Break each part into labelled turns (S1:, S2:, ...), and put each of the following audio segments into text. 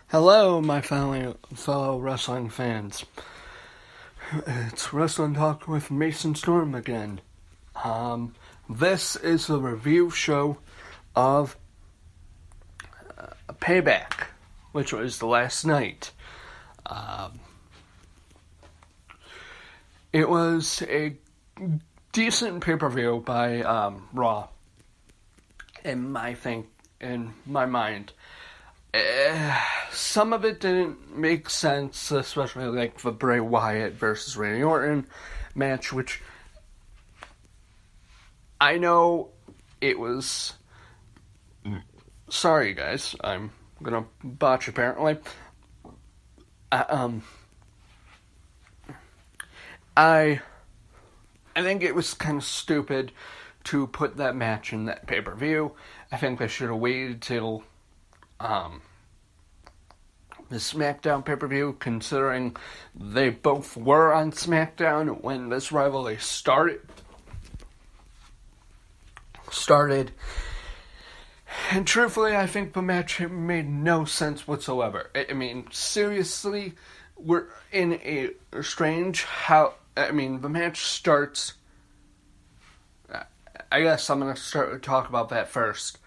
S1: Hello, my fellow wrestling fans. It's Wrestling Talk with Mason Storm again. This is a review show of Payback, which was the last night. It was a decent pay-per-view by Raw, in my mind. Some of it didn't make sense, especially like the Bray Wyatt versus Randy Orton match, which I know it was... Sorry, guys, I'm gonna botch apparently. I think it was kind of stupid to put that match in that pay-per-view. I think they should have waited till the SmackDown pay-per-view, considering they both were on SmackDown when this rivalry started. And truthfully, I think the match made no sense whatsoever. I mean, seriously, we're in a strange the match starts... I guess I'm going to talk about that first.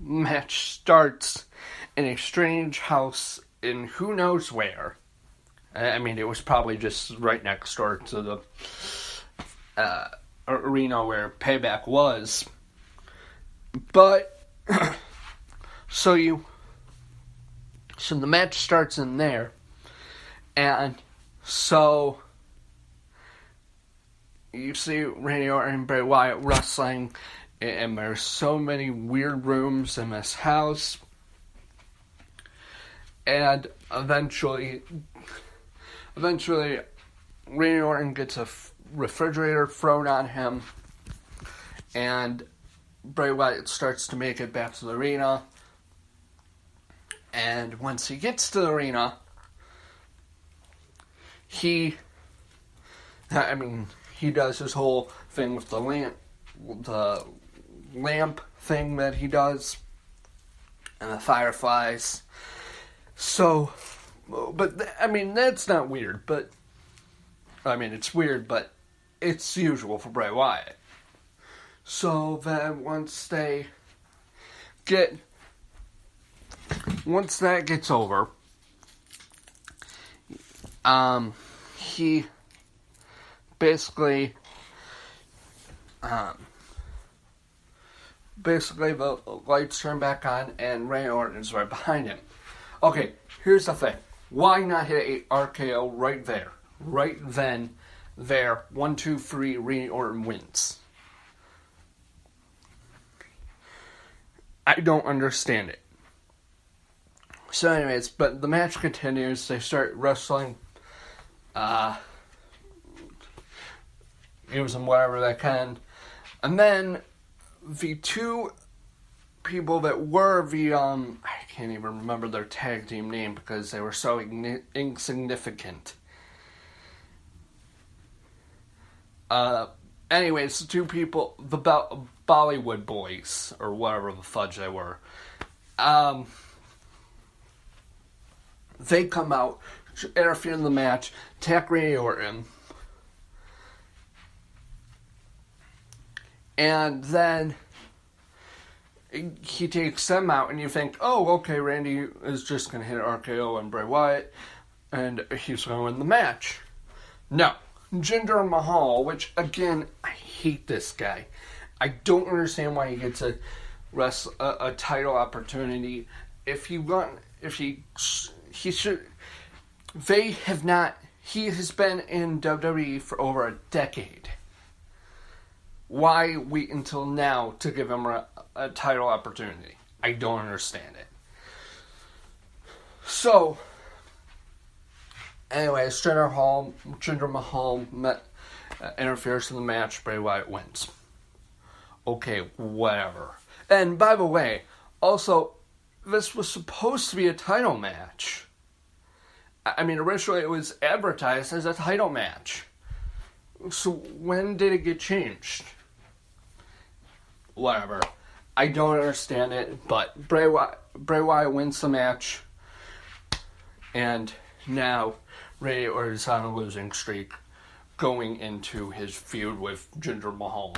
S1: Match starts in a strange house in who knows where. I mean, it was probably just right next door to the arena where Payback was. But, so the match starts in there. And so you see Randy Orton and Bray Wyatt wrestling, and there's so many weird rooms in this house. And eventually Randy Orton gets a refrigerator thrown on him, and Bray Wyatt starts to make it back to the arena. And once he gets to the arena, he does his whole thing with the lamp thing that he does, and the fireflies. So, but that's not weird, but, it's weird, but it's usual for Bray Wyatt. So then once that gets over, he basically the lights turn back on and Randy Orton is right behind him. Okay, here's the thing. Why not hit a RKO right there? Right then, there. 1, 2, 3, Randy Orton wins. I don't understand it. So anyways, but the match continues. They start wrestling. Using whatever they can. And then the two people that were I can't even remember their tag team name because they were so insignificant. Anyways, the two people, the Bollywood boys, or whatever the fudge they were, they come out, interfere in the match, attack Randy Orton, and then he takes them out, and you think, oh, okay, Randy is just going to hit an RKO on Bray Wyatt, and he's going to win the match. No. Jinder Mahal, which, again, I hate this guy. I don't understand why he gets a title opportunity. He has been in WWE for over a decade. Why wait until now to give him a title opportunity? I don't understand it. So, anyways, Jinder Mahal interferes in the match. Bray Wyatt wins. Okay, whatever. And by the way, also, this was supposed to be a title match. Originally it was advertised as a title match. So when did it get changed? Whatever. I don't understand it, but Bray Wyatt wins the match. And now Randy Orton's on a losing streak going into his feud with Jinder Mahal.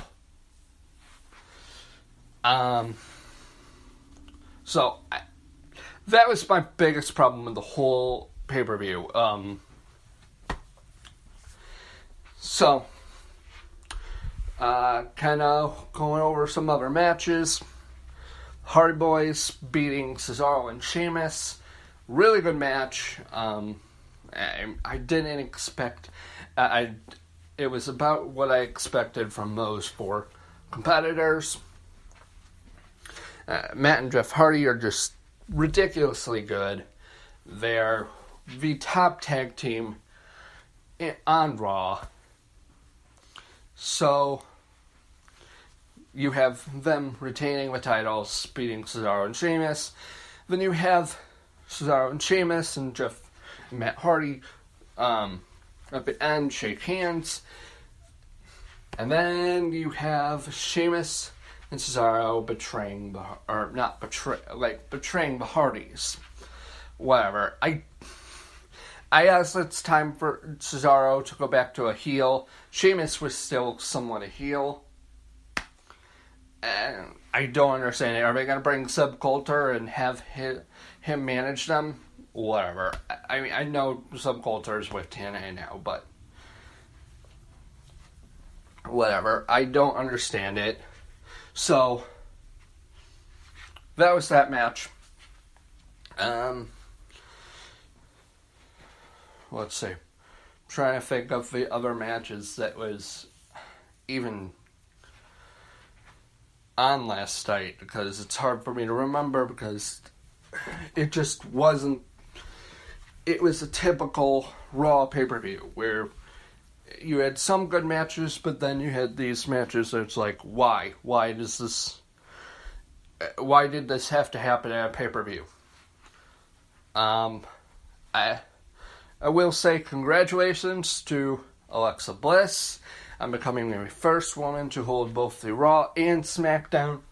S1: That was my biggest problem with the whole pay-per-view. Kind of going over some other matches. Hardy Boys beating Cesaro and Sheamus. Really good match. I didn't expect... it was about what I expected from those four competitors. Matt and Jeff Hardy are just ridiculously good. They're the top tag team on Raw. So, you have them retaining the titles, beating Cesaro and Sheamus. Then you have Cesaro and Sheamus and Matt Hardy at the end shake hands. And then you have Sheamus and Cesaro betraying the Hardys. Whatever. I guess it's time for Cesaro to go back to a heel. Sheamus was still somewhat a heel. And I don't understand it. Are they going to bring Seb Coulter and have him manage them? Whatever. I mean, I know Seb Coulter's with TNA now, but whatever. I don't understand it. So, that was that match. Let's see. I'm trying to think of the other matches that was even on last night, because it's hard for me to remember, because it just wasn't... It was a typical Raw pay-per-view, where you had some good matches, but then you had these matches that it's like, why? Why did this have to happen at a pay-per-view? I will say congratulations to Alexa Bliss on becoming the first woman to hold both the Raw and SmackDown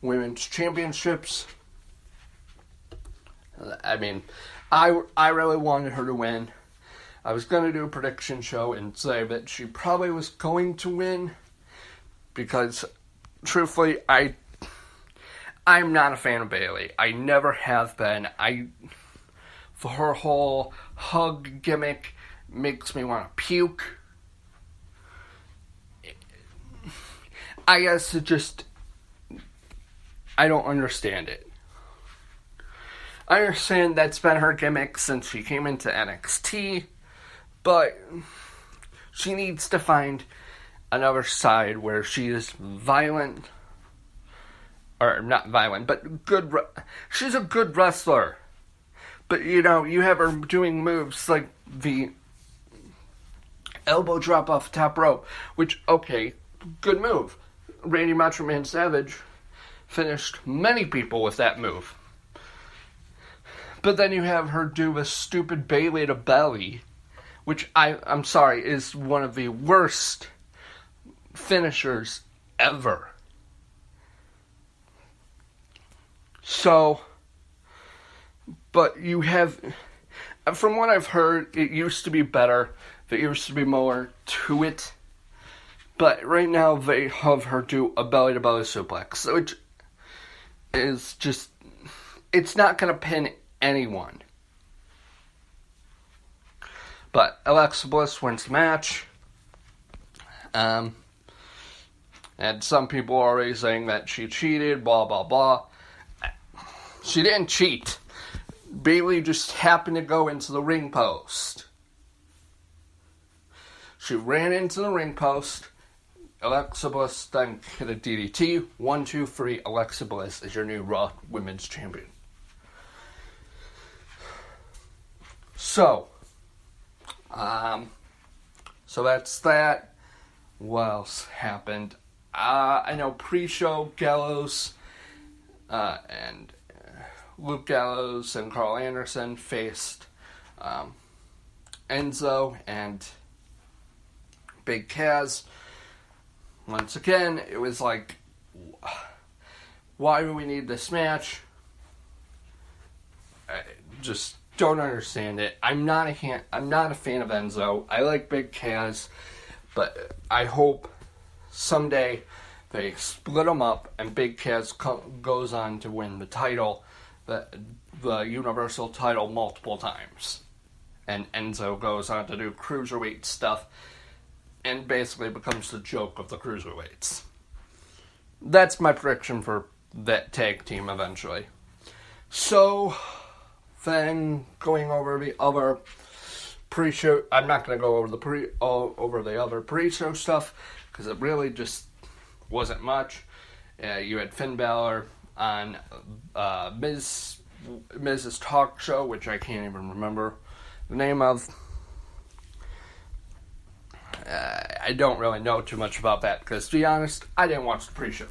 S1: Women's Championships. I mean, I really wanted her to win. I was going to do a prediction show and say that she probably was going to win, because, truthfully, I'm not a fan of Bayley. I never have been. For her whole hug gimmick makes me want to puke. I guess I don't understand it. I understand that's been her gimmick since she came into NXT, but she needs to find another side where she is violent, or not violent, but good. She's a good wrestler. But, you have her doing moves like the elbow drop off the top rope, which, okay, good move. Randy Macho Man Savage finished many people with that move. But then you have her do a stupid Bayley to belly, which I'm sorry, is one of the worst finishers ever. So... But you have, from what I've heard, it used to be better. There used to be more to it. But right now, they have her do a belly-to-belly suplex. So it is just, it's not going to pin anyone. But Alexa Bliss wins the match. And some people are already saying that she cheated, blah, blah, blah. She didn't cheat. Bayley just happened to go into the ring post. She ran into the ring post. Alexa Bliss then hit a DDT. 1, 2, 3. Alexa Bliss is your new Raw Women's Champion. So that's that. What else happened? I know pre-show Gallows and Luke Gallows and Carl Anderson faced Enzo and Big Cass. Once again, it was like, why do we need this match? don't understand it. I'm not a fan of Enzo. I like Big Cass, but I hope someday they split them up and Big Cass goes on to win the title, the Universal title multiple times. And Enzo goes on to do cruiserweight stuff and basically becomes the joke of the cruiserweights. That's my prediction for that tag team eventually. So, then going over the other pre-show, I'm not going to go over the other pre-show stuff because it really just wasn't much. You had Finn Balor on Miz's talk show, which I can't even remember the name of. I don't really know too much about that because, to be honest, I didn't watch the pre-show.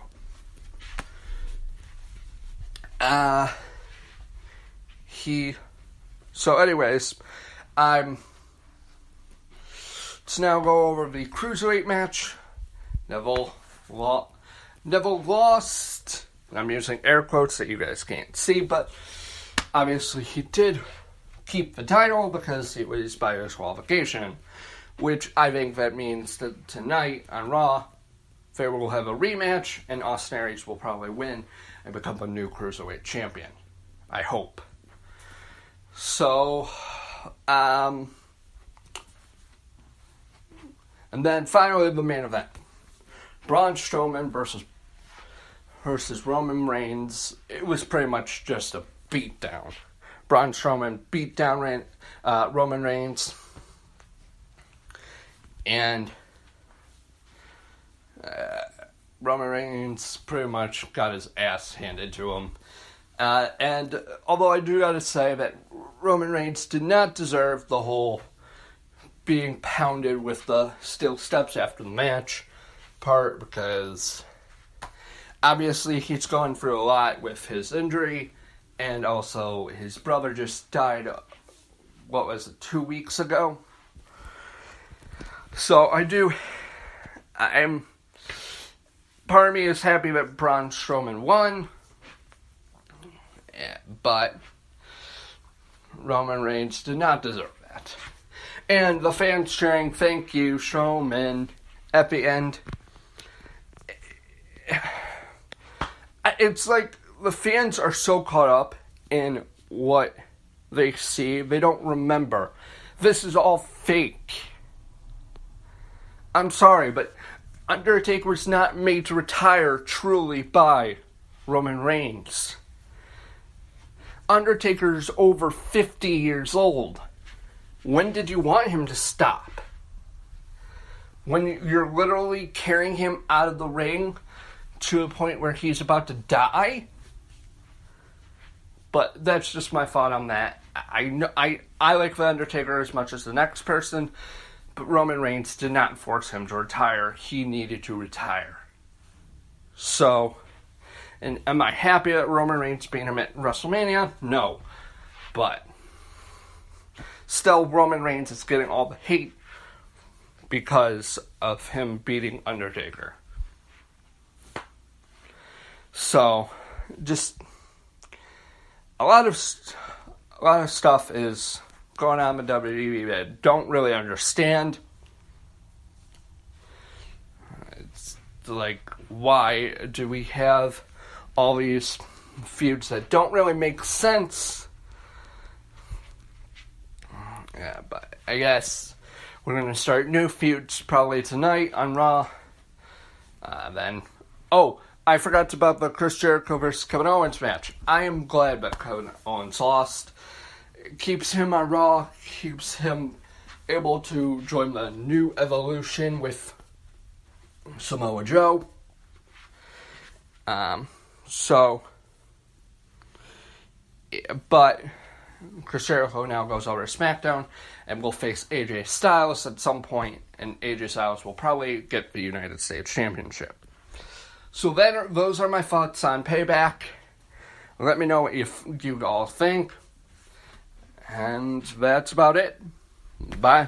S1: So anyways, let's now go over the Cruiserweight match. Neville lost, and I'm using air quotes that you guys can't see, but obviously he did keep the title because it was by disqualification, which I think that means that tonight on Raw, they will have a rematch, and Austin Aries will probably win and become the new Cruiserweight champion. I hope. So, and then finally the main event. Braun Strowman versus Roman Reigns. It was pretty much just a beatdown. Braun Strowman beat down Roman Reigns. And Roman Reigns pretty much got his ass handed to him. And although I do gotta say that Roman Reigns did not deserve the whole being pounded with the steel steps after the match part, because obviously he's going through a lot with his injury, and also his brother just died, 2 weeks ago? So part of me is happy that Braun Strowman won, but Roman Reigns did not deserve that. And the fans cheering, "Thank you, Strowman," at the end. It's like the fans are so caught up in what they see, they don't remember. This is all fake. I'm sorry, but Undertaker was not made to retire truly by Roman Reigns. Undertaker's over 50 years old. When did you want him to stop? When you're literally carrying him out of the ring to a point where he's about to die? But that's just my thought on that. I like The Undertaker as much as the next person, but Roman Reigns did not force him to retire. He needed to retire. So, and am I happy that Roman Reigns beat him at WrestleMania? No. But still, Roman Reigns is getting all the hate because of him beating Undertaker. So, just a lot of stuff is going on with WWE that I don't really understand. It's like, why do we have all these feuds that don't really make sense? Yeah, but I guess we're going to start new feuds probably tonight on Raw. I forgot about the Chris Jericho versus Kevin Owens match. I am glad that Kevin Owens lost. It keeps him on Raw, keeps him able to join the new evolution with Samoa Joe. But Chris Jericho now goes over to SmackDown and will face AJ Styles at some point, and AJ Styles will probably get the United States Championship. So those are my thoughts on Payback. Let me know what you all think. And that's about it. Bye.